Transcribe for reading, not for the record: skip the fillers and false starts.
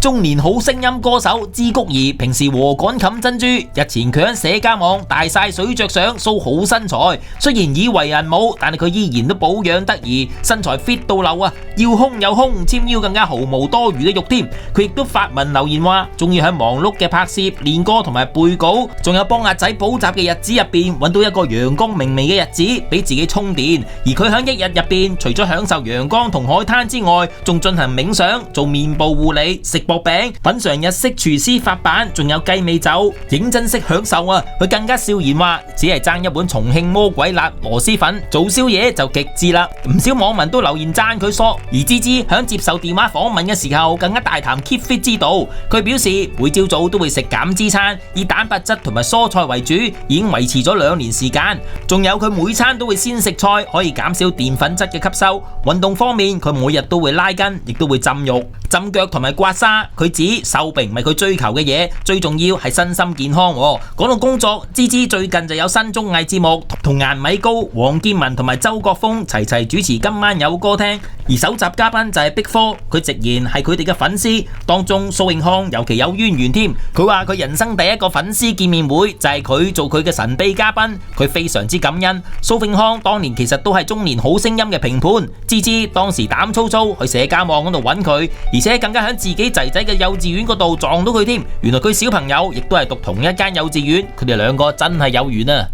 中年好聲音歌手支谷兒平時禾稈冚珍珠，日前佢喺社交網大晒水着相 show 好身材，雖然已為人母，但係佢依然都保養得宜，身材 fit 到漏啊！要胸有胸，纖腰更加毫無多餘嘅肉添。佢亦都發文留言話，終於喺忙碌嘅拍攝、練歌同埋背稿，仲有幫阿仔補習嘅日子入邊，揾到一個陽光明媚嘅日子俾自己充電。而佢喺一日入邊，除咗享受陽光同海灘之外，仲進行冥想、做面部護理、食薄餅、品嘗日式廚師發辦，仲有雞尾酒，認真識享受啊！佢更加笑言話，只係爭一碗重慶魔鬼辣螺螄粉，做宵夜就極致啦！唔少網民都留言讚佢索。而芝芝響接受電話訪問嘅時候，更加大談 keep fit 之道。佢表示每朝早都會食減脂餐，以蛋白質同埋蔬菜為主，已經維持咗2年時間。仲有佢每餐都會先食菜，可以減少澱粉質嘅吸收。運動方面，佢每日都會拉筋，亦都會浸浴、浸腳同埋刮痧。佢指瘦並唔係佢追求嘅嘢，最重要係身心健康。講到工作，芝芝最近就有新綜藝節目同顏米高、黃建文同埋周國峰齊主持《今晚有歌聽》。而首集嘉賓就係 Big 4，佢直言係佢哋嘅粉絲，當中蘇永康尤其有淵源添。佢話佢人生第一個粉絲見面會就係佢做佢嘅神秘嘉賓，佢非常之感恩。蘇永康當年其實都係中年好聲音嘅評判，芝芝當時膽粗粗去社交網嗰度揾佢，而且更加喺自己仔仔嘅幼稚園嗰度撞到佢添。原來佢小朋友亦都係讀同一間幼稚園，佢哋兩個真係有緣啊！